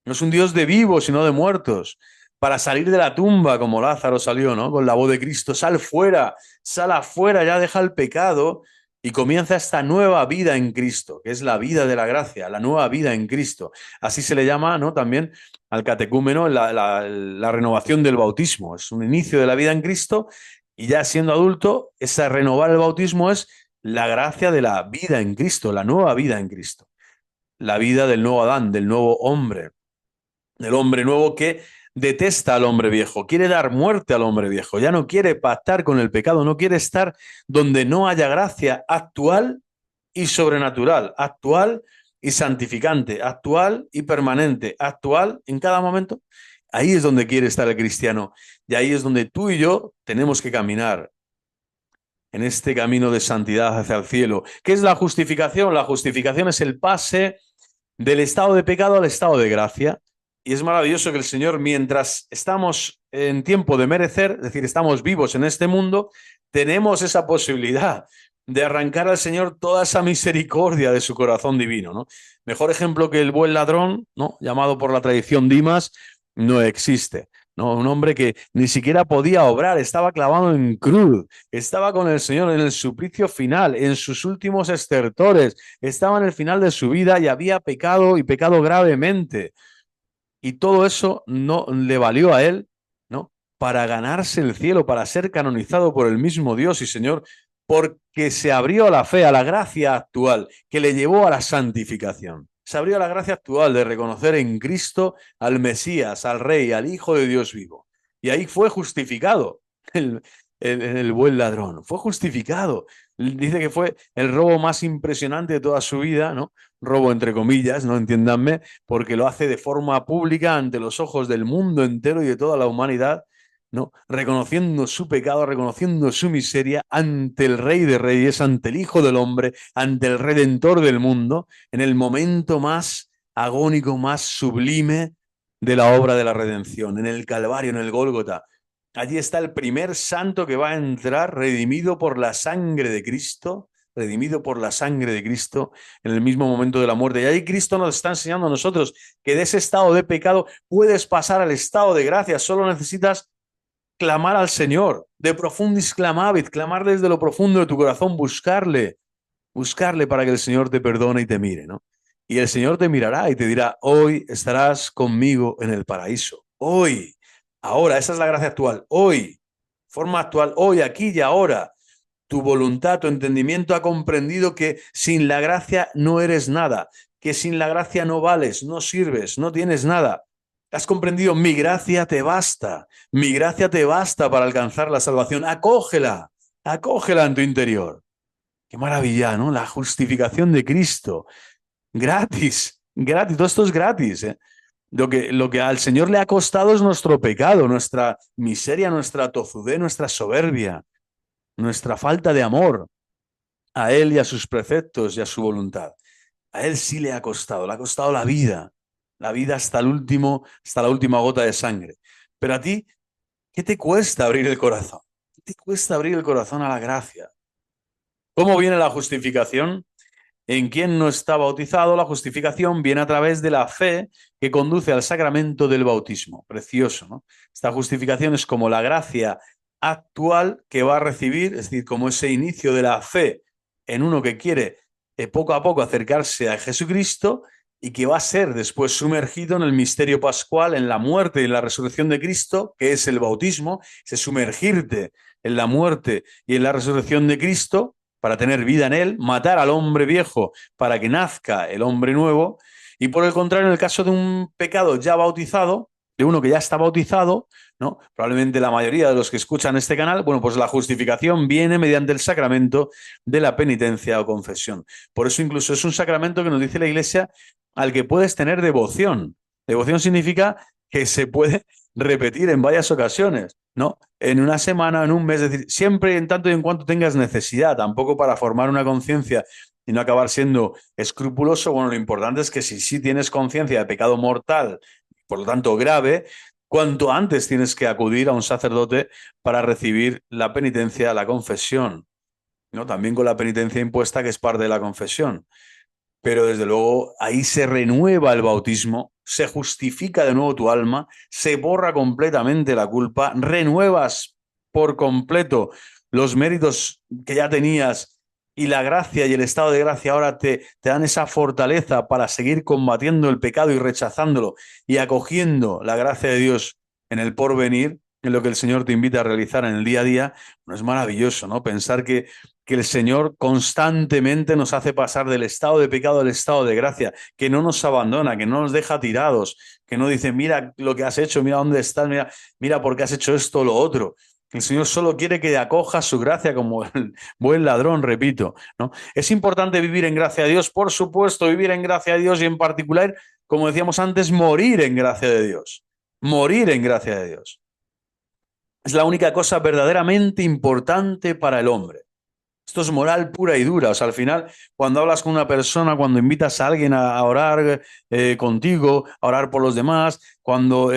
No es un Dios de vivos, sino de muertos, para salir de la tumba como Lázaro salió, ¿no? Con la voz de Cristo, sal fuera, sal afuera, ya deja el pecado y comienza esta nueva vida en Cristo, que es la vida de la gracia, la nueva vida en Cristo. Así se le llama, ¿no? También al catecúmeno la renovación del bautismo. Es un inicio de la vida en Cristo y ya siendo adulto, esa renovar el bautismo es la gracia de la vida en Cristo, la nueva vida en Cristo. La vida del nuevo Adán, del nuevo hombre, del hombre nuevo que detesta al hombre viejo, quiere dar muerte al hombre viejo, ya no quiere pactar con el pecado, no quiere estar donde no haya gracia actual y sobrenatural, actual y santificante, actual y permanente, actual en cada momento. Ahí es donde quiere estar el cristiano y ahí es donde tú y yo tenemos que caminar en este camino de santidad hacia el cielo. ¿Qué es la justificación? La justificación es el pase del estado de pecado al estado de gracia. Y es maravilloso que el Señor, mientras estamos en tiempo de merecer, es decir, estamos vivos en este mundo, tenemos esa posibilidad de arrancar al Señor toda esa misericordia de su corazón divino, ¿no? Mejor ejemplo que el buen ladrón, ¿no? Llamado por la tradición Dimas, no existe. ¿No? Un hombre que ni siquiera podía obrar, estaba clavado en cruz, estaba con el Señor en el suplicio final, en sus últimos estertores, estaba en el final de su vida y había pecado y pecado gravemente. Y todo eso no le valió a él, ¿no? Para ganarse el cielo, para ser canonizado por el mismo Dios y Señor, porque se abrió a la fe, a la gracia actual, que le llevó a la santificación. Se abrió a la gracia actual de reconocer en Cristo al Mesías, al Rey, al Hijo de Dios vivo. Y ahí fue justificado el buen ladrón. Fue justificado. Dice que fue el robo más impresionante de toda su vida, ¿no? Robo entre comillas, no entiéndanme, porque lo hace de forma pública ante los ojos del mundo entero y de toda la humanidad, ¿no? Reconociendo su pecado, reconociendo su miseria ante el Rey de Reyes, ante el Hijo del Hombre, ante el Redentor del mundo, en el momento más agónico, más sublime de la obra de la redención, en el Calvario, en el Gólgota. Allí está el primer santo que va a entrar redimido por la sangre de Cristo, redimido por la sangre de Cristo en el mismo momento de la muerte. Y ahí Cristo nos está enseñando a nosotros que de ese estado de pecado puedes pasar al estado de gracia. Solo necesitas clamar al Señor, de profundis clamavit, clamar desde lo profundo de tu corazón, buscarle para que el Señor te perdone y te mire, ¿no? Y el Señor te mirará y te dirá, hoy estarás conmigo en el paraíso. Hoy, ahora, esa es la gracia actual. Hoy, forma actual, hoy, aquí y ahora. Tu voluntad, tu entendimiento ha comprendido que sin la gracia no eres nada, que sin la gracia no vales, no sirves, no tienes nada. Has comprendido, mi gracia te basta para alcanzar la salvación. Acógela, acógela en tu interior. Qué maravilla, ¿no? La justificación de Cristo. Gratis, gratis, todo esto es gratis, ¿eh? Lo que al Señor le ha costado es nuestro pecado, nuestra miseria, nuestra tozudez, nuestra soberbia, nuestra falta de amor a Él y a sus preceptos y a su voluntad. A Él sí le ha costado la vida hasta el último, hasta la última gota de sangre. Pero a ti, ¿qué te cuesta abrir el corazón? ¿Qué te cuesta abrir el corazón a la gracia? ¿Cómo viene la justificación? En quien no está bautizado, la justificación viene a través de la fe que conduce al sacramento del bautismo. Precioso, ¿no? Esta justificación es como la gracia actual que va a recibir, es decir, como ese inicio de la fe en uno que quiere poco a poco acercarse a Jesucristo y que va a ser después sumergido en el misterio pascual, en la muerte y en la resurrección de Cristo, que es el bautismo, ese sumergirte en la muerte y en la resurrección de Cristo para tener vida en él, matar al hombre viejo para que nazca el hombre nuevo, y por el contrario, en el caso de un pecado ya bautizado, de uno que ya está bautizado, ¿no? Probablemente la mayoría de los que escuchan este canal, bueno, pues la justificación viene mediante el sacramento de la penitencia o confesión. Por eso incluso es un sacramento que nos dice la Iglesia al que puedes tener devoción. Devoción significa que se puede repetir en varias ocasiones, ¿no? En una semana, en un mes, es decir, siempre en tanto y en cuanto tengas necesidad, tampoco para formar una conciencia y no acabar siendo escrupuloso. Bueno, lo importante es que si sí tienes conciencia de pecado mortal, por lo tanto grave, cuanto antes tienes que acudir a un sacerdote para recibir la penitencia, la confesión, ¿no? También con la penitencia impuesta, que es parte de la confesión. pero desde luego ahí se renueva el bautismo, se justifica de nuevo tu alma, se borra completamente la culpa, renuevas por completo los méritos que ya tenías y la gracia y el estado de gracia ahora te dan esa fortaleza para seguir combatiendo el pecado y rechazándolo y acogiendo la gracia de Dios en el porvenir, en lo que el Señor te invita a realizar en el día a día. Bueno, es maravilloso, ¿no? Pensar que el Señor constantemente nos hace pasar del estado de pecado al estado de gracia, que no nos abandona, que no nos deja tirados, que no dice, mira lo que has hecho, mira dónde estás, mira por qué has hecho esto o lo otro. El Señor solo quiere que acojas su gracia como el buen ladrón, repito, ¿no? Es importante vivir en gracia de Dios, por supuesto, vivir en gracia de Dios y en particular, como decíamos antes, morir en gracia de Dios. Morir en gracia de Dios. Es la única cosa verdaderamente importante para el hombre. Esto es moral pura y dura. O sea, al final, cuando hablas con una persona, cuando invitas a alguien a orar contigo, a orar por los demás, cuando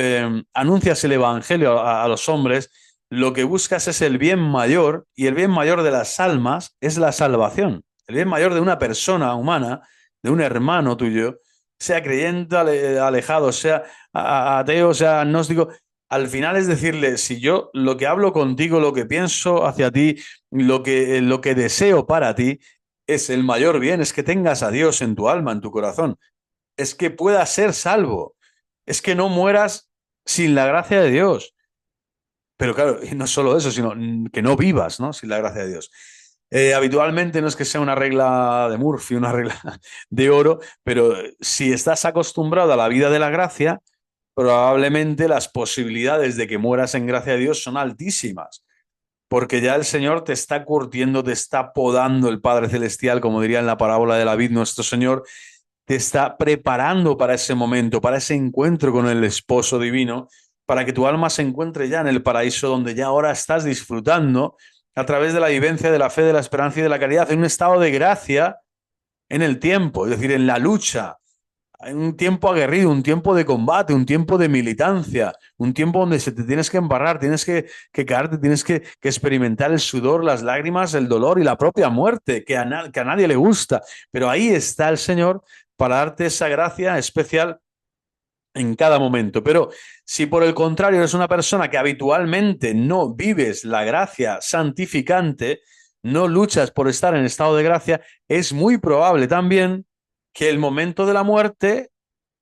anuncias el evangelio a los hombres, lo que buscas es el bien mayor, y el bien mayor de las almas es la salvación. El bien mayor de una persona humana, de un hermano tuyo, sea creyente, alejado, sea ateo, sea agnóstico. Al final es decirle, si yo lo que hablo contigo, lo que pienso hacia ti, lo que deseo para ti es el mayor bien, es que tengas a Dios en tu alma, en tu corazón, es que puedas ser salvo, es que no mueras sin la gracia de Dios. Pero claro, y no solo eso, sino que no vivas, ¿no? Sin la gracia de Dios. Habitualmente no es que sea una regla de Murphy, una regla de oro, pero si estás acostumbrado a la vida de la gracia, probablemente las posibilidades de que mueras en gracia de Dios son altísimas, porque ya el Señor te está curtiendo, te está podando el Padre Celestial, como diría en la parábola de la vid, nuestro Señor te está preparando para ese momento, para ese encuentro con el esposo divino, para que tu alma se encuentre ya en el paraíso donde ya ahora estás disfrutando a través de la vivencia de la fe, de la esperanza y de la caridad, en un estado de gracia en el tiempo, es decir, en la lucha, en un tiempo aguerrido, un tiempo de combate, un tiempo de militancia, un tiempo donde se te tienes que embarrar, tienes que caerte, tienes que experimentar el sudor, las lágrimas, el dolor y la propia muerte, que a nadie le gusta. Pero ahí está el Señor para darte esa gracia especial en cada momento. Pero si por el contrario eres una persona que habitualmente no vives la gracia santificante, no luchas por estar en estado de gracia, es muy probable también que el momento de la muerte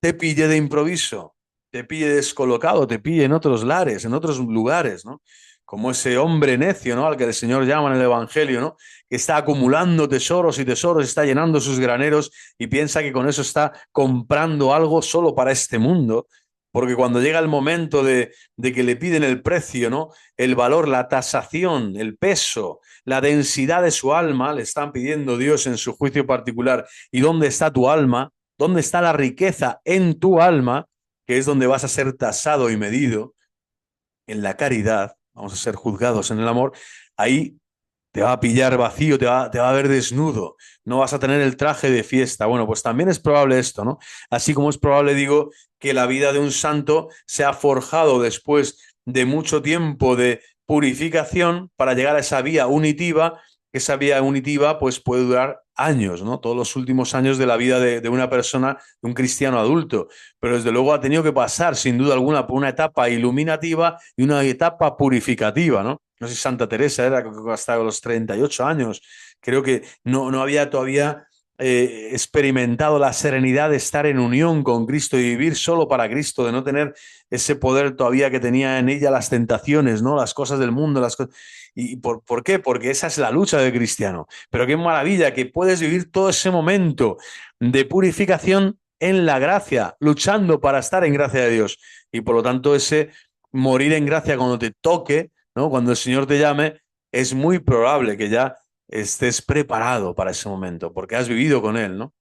te pille de improviso, te pille descolocado, te pille en otros lares, en otros lugares, ¿no? Como ese hombre necio, ¿no? Al que el Señor llama en el Evangelio, ¿no? Que está acumulando tesoros y tesoros, está llenando sus graneros y piensa que con eso está comprando algo solo para este mundo. Porque cuando llega el momento de que le piden el precio, ¿no? El valor, la tasación, el peso, la densidad de su alma, le están pidiendo Dios en su juicio particular. ¿Y dónde está tu alma? ¿Dónde está la riqueza en tu alma? Que es donde vas a ser tasado y medido en la caridad, vamos a ser juzgados en el amor. Ahí te va a pillar vacío, te va a ver desnudo, no vas a tener el traje de fiesta. Bueno, pues también es probable esto, ¿no? Así como es probable, digo, que la vida de un santo se ha forjado después de mucho tiempo de purificación para llegar a esa vía unitiva, que esa vía unitiva pues puede durar años, ¿no? Todos los últimos años de la vida de una persona, de un cristiano adulto. Pero desde luego ha tenido que pasar, sin duda alguna, por una etapa iluminativa y una etapa purificativa, ¿no? No sé si Santa Teresa era hasta los 38 años. Creo que no había todavía experimentado la serenidad de estar en unión con Cristo y vivir solo para Cristo, de no tener ese poder todavía que tenía en ella las tentaciones, ¿no? Las cosas del mundo, las cosas. ¿Y por qué? Porque esa es la lucha del cristiano. Pero qué maravilla que puedes vivir todo ese momento de purificación en la gracia, luchando para estar en gracia de Dios. Y por lo tanto ese morir en gracia cuando te toque, ¿no? Cuando el Señor te llame, es muy probable que ya estés preparado para ese momento, porque has vivido con Él, ¿no?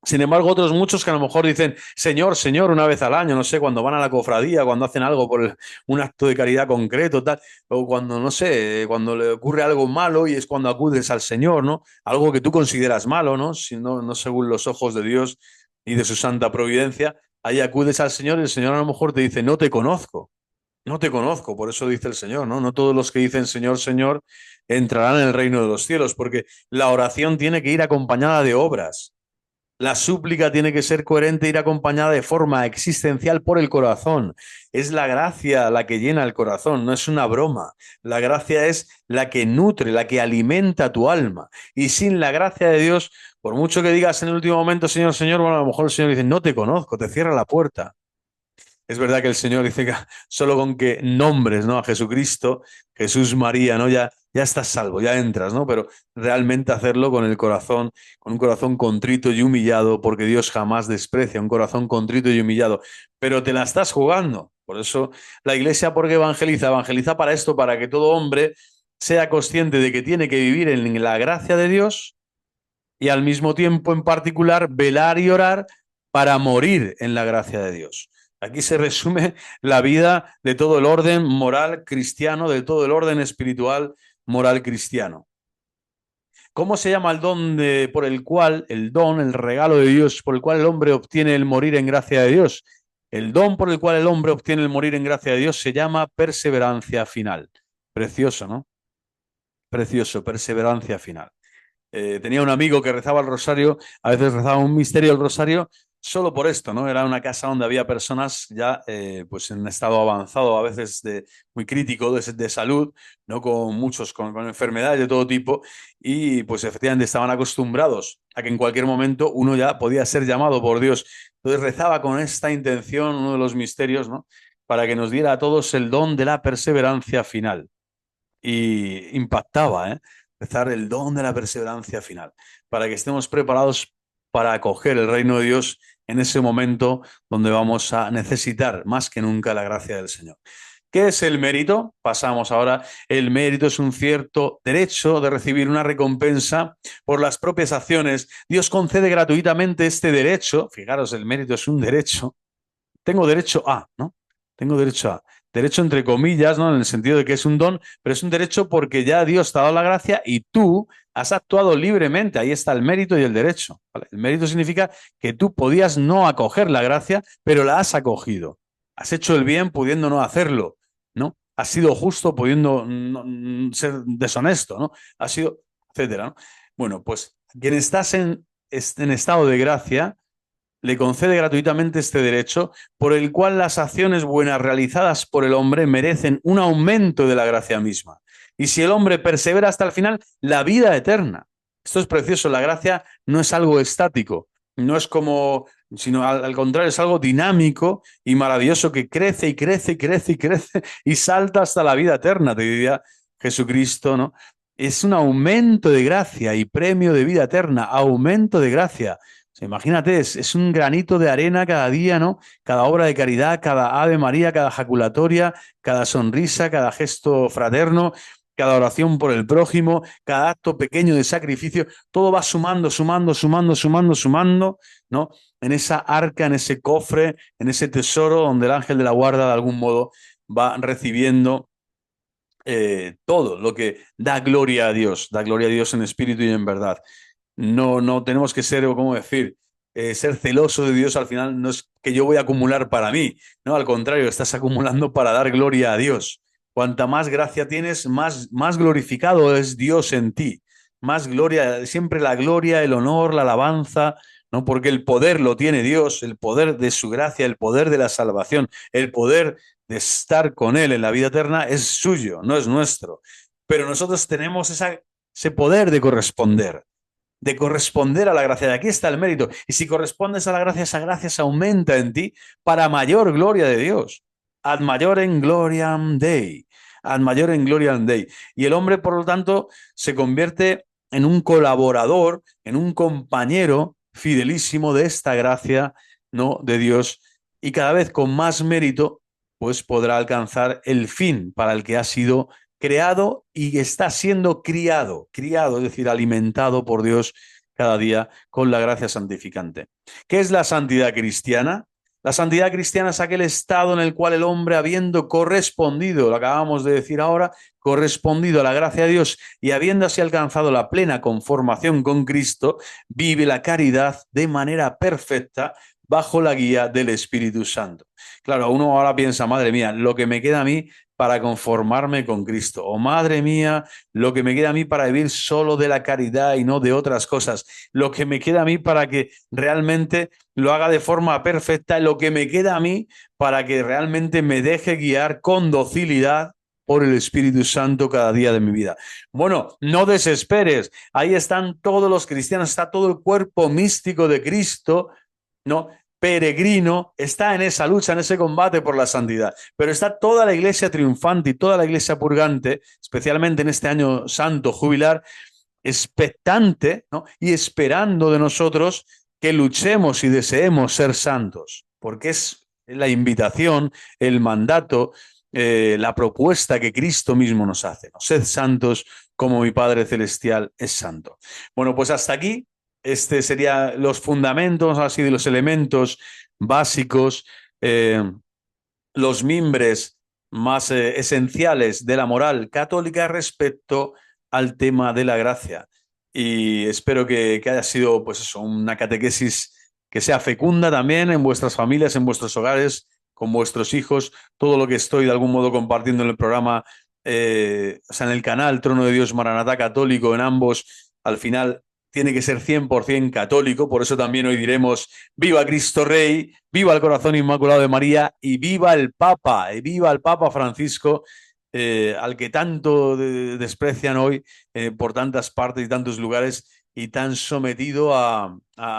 Sin embargo, otros muchos que a lo mejor dicen, Señor, Señor, una vez al año, no sé, cuando van a la cofradía, cuando hacen algo por un acto de caridad concreto, tal, o cuando, no sé, cuando le ocurre algo malo y es cuando acudes al Señor, ¿no? Algo que tú consideras malo, ¿no? Si no, no según los ojos de Dios y de su santa providencia, ahí acudes al Señor y el Señor a lo mejor te dice, no te conozco. No te conozco, por eso dice el Señor, ¿no? No todos los que dicen Señor, Señor entrarán en el reino de los cielos, porque la oración tiene que ir acompañada de obras. La súplica tiene que ser coherente e ir acompañada de forma existencial por el corazón. Es la gracia la que llena el corazón, no es una broma. La gracia es la que nutre, la que alimenta tu alma. Y sin la gracia de Dios, por mucho que digas en el último momento, Señor, Señor, bueno, a lo mejor el Señor dice, no te conozco, te cierra la puerta. Es verdad que el Señor dice que solo con que nombres, ¿no?, a Jesucristo, Jesús, María, ¿no? Ya estás salvo, ya entras, ¿no? Pero realmente hacerlo con el corazón, con un corazón contrito y humillado, porque Dios jamás desprecia un corazón contrito y humillado. Pero te la estás jugando. Por eso la Iglesia, ¿por qué evangeliza? Evangeliza para esto, para que todo hombre sea consciente de que tiene que vivir en la gracia de Dios y al mismo tiempo, en particular, velar y orar para morir en la gracia de Dios. Aquí se resume la vida de todo el orden moral cristiano, de todo el orden espiritual moral cristiano. ¿Cómo se llama el don por el cual, el don, el regalo de Dios, por el cual el hombre obtiene el morir en gracia de Dios? El don por el cual el hombre obtiene el morir en gracia de Dios se llama perseverancia final. Precioso, ¿no? Precioso, perseverancia final. Tenía un amigo que rezaba el rosario, a veces rezaba un misterio del rosario solo por esto, ¿no? Era una casa donde había personas ya pues en estado avanzado, a veces muy crítico de salud, ¿no? Con muchos, con enfermedades de todo tipo, y pues efectivamente estaban acostumbrados a que en cualquier momento uno ya podía ser llamado por Dios. Entonces rezaba con esta intención, uno de los misterios, ¿no?, para que nos diera a todos el don de la perseverancia final. Y impactaba, ¿eh? Rezar el don de la perseverancia final, para que estemos preparados para acoger el reino de Dios en ese momento donde vamos a necesitar más que nunca la gracia del Señor. ¿Qué es el mérito? Pasamos ahora. El mérito es un cierto derecho de recibir una recompensa por las propias acciones. Dios concede gratuitamente este derecho. Fijaros, el mérito es un derecho. Tengo derecho a, ¿no? Tengo derecho a. Derecho entre comillas, ¿no? En el sentido de que es un don, pero es un derecho porque ya Dios te ha dado la gracia y tú has actuado libremente. Ahí está el mérito y el derecho, ¿vale? El mérito significa que tú podías no acoger la gracia, pero la has acogido. Has hecho el bien pudiendo no hacerlo, ¿no? Has sido justo pudiendo ser deshonesto, ¿no? Has sido, etcétera, ¿no? Bueno, pues quien estás en estado de gracia le concede gratuitamente este derecho, por el cual las acciones buenas realizadas por el hombre merecen un aumento de la gracia misma. Y si el hombre persevera hasta el final, la vida eterna. Esto es precioso, la gracia no es algo estático, no es como, sino al contrario, es algo dinámico y maravilloso que crece y crece y crece y crece y salta hasta la vida eterna, te diría Jesucristo, ¿no? Es un aumento de gracia y premio de vida eterna, aumento de gracia. O sea, imagínate, es un granito de arena cada día, ¿no? Cada obra de caridad, cada Ave María, cada jaculatoria, cada sonrisa, cada gesto fraterno, cada oración por el prójimo, cada acto pequeño de sacrificio, todo va sumando, sumando, sumando, sumando, sumando, ¿no? En esa arca, en ese cofre, en ese tesoro donde el ángel de la guarda de algún modo va recibiendo todo lo que da gloria a Dios en espíritu y en verdad. No tenemos que ser, o cómo decir, ser celoso de Dios al final no es que yo voy a acumular para mí, no, al contrario, estás acumulando para dar gloria a Dios. Cuanta más gracia tienes, más glorificado es Dios en ti. Más gloria, siempre la gloria, el honor, la alabanza, ¿no? Porque el poder lo tiene Dios, el poder de su gracia, el poder de la salvación, el poder de estar con Él en la vida eterna es suyo, no es nuestro. Pero nosotros tenemos ese poder de corresponder a la gracia. De aquí está el mérito. Y si correspondes a la gracia, esa gracia se aumenta en ti para mayor gloria de Dios. Ad majorem gloriam Dei. Ad majorem gloriam Dei. Y el hombre, por lo tanto, se convierte en un colaborador, en un compañero fidelísimo de esta gracia, ¿no?, de Dios. Y cada vez con más mérito, pues podrá alcanzar el fin para el que ha sido creado y está siendo criado, es decir, alimentado por Dios cada día con la gracia santificante. ¿Qué es la santidad cristiana? La santidad cristiana es aquel estado en el cual el hombre, habiendo correspondido, lo acabamos de decir ahora, correspondido a la gracia de Dios y habiendo así alcanzado la plena conformación con Cristo, vive la caridad de manera perfecta bajo la guía del Espíritu Santo. Claro, uno ahora piensa, madre mía, lo que me queda a mí para conformarme con Cristo. Oh, madre mía, lo que me queda a mí para vivir solo de la caridad y no de otras cosas. Lo que me queda a mí para que realmente lo haga de forma perfecta. Lo que me queda a mí para que realmente me deje guiar con docilidad por el Espíritu Santo cada día de mi vida. Bueno, no desesperes. Ahí están todos los cristianos, está todo el cuerpo místico de Cristo, ¿no? Peregrino, está en esa lucha, en ese combate por la santidad. Pero está toda la iglesia triunfante y toda la iglesia purgante, especialmente en este año santo jubilar, expectante, ¿no? Y esperando de nosotros que luchemos y deseemos ser santos, porque es la invitación, el mandato, la propuesta que Cristo mismo nos hace, ¿no? Sed santos como mi Padre Celestial es santo. Bueno, pues hasta aquí. Este serían los fundamentos, así de los elementos básicos, los mimbres más esenciales de la moral católica respecto al tema de la gracia. Y espero que haya sido, pues eso, una catequesis que sea fecunda también en vuestras familias, en vuestros hogares, con vuestros hijos, todo lo que estoy de algún modo compartiendo en el programa, o sea, en el canal Trono de Dios Maranatá Católico, en ambos, al final tiene que ser 100% católico, por eso también hoy diremos viva Cristo Rey, viva el corazón inmaculado de María y viva el Papa Francisco, al que tanto desprecian hoy por tantas partes y tantos lugares y tan sometido a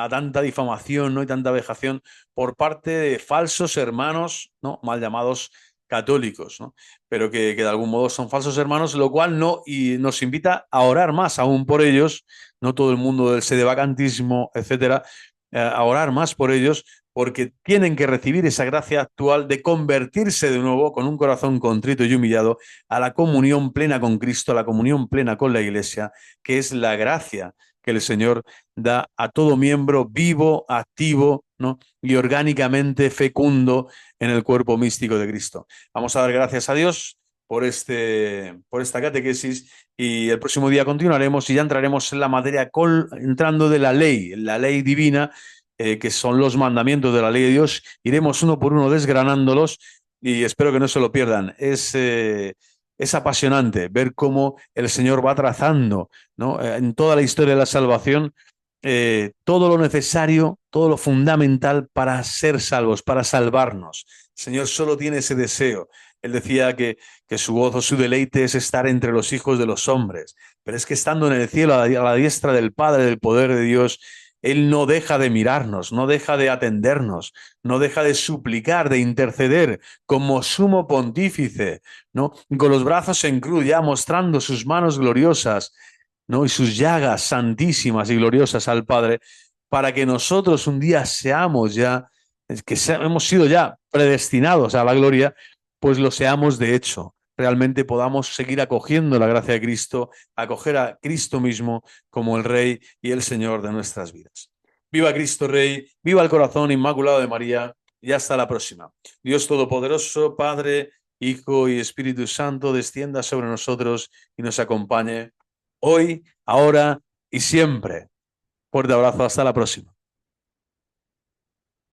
tanta difamación, ¿no? Y tanta vejación por parte de falsos hermanos, ¿no? Mal llamados católicos, ¿no? Pero que de algún modo son falsos hermanos, lo cual no, y nos invita a orar más aún por ellos, no todo el mundo del sedevacantismo, etcétera, a orar más por ellos, porque tienen que recibir esa gracia actual de convertirse de nuevo con un corazón contrito y humillado a la comunión plena con Cristo, a la comunión plena con la Iglesia, que es la gracia que el Señor da a todo miembro vivo, activo, ¿no? Y orgánicamente fecundo en el cuerpo místico de Cristo. Vamos a dar gracias a Dios por esta catequesis y el próximo día continuaremos y ya entraremos en la materia entrando de la ley divina, que son los mandamientos de la ley de Dios. Iremos uno por uno desgranándolos y espero que no se lo pierdan. Es apasionante ver cómo el Señor va trazando, ¿no? En toda la historia de la salvación, todo lo necesario, todo lo fundamental para ser salvos, para salvarnos. El Señor solo tiene ese deseo. Él decía que su gozo, su deleite es estar entre los hijos de los hombres. Pero es que estando en el cielo, a la diestra del Padre, del poder de Dios, Él no deja de mirarnos, no deja de atendernos, no deja de suplicar, de interceder como sumo pontífice, ¿no? Con los brazos en cruz, ya mostrando sus manos gloriosas, ¿no? Y sus llagas santísimas y gloriosas al Padre, para que nosotros un día seamos ya, hemos sido ya predestinados a la gloria, pues lo seamos de hecho. Realmente podamos seguir acogiendo la gracia de Cristo, acoger a Cristo mismo como el Rey y el Señor de nuestras vidas. Viva Cristo Rey, viva el corazón inmaculado de María y hasta la próxima. Dios Todopoderoso, Padre, Hijo y Espíritu Santo, descienda sobre nosotros y nos acompañe hoy, ahora y siempre. Fuerte abrazo, hasta la próxima.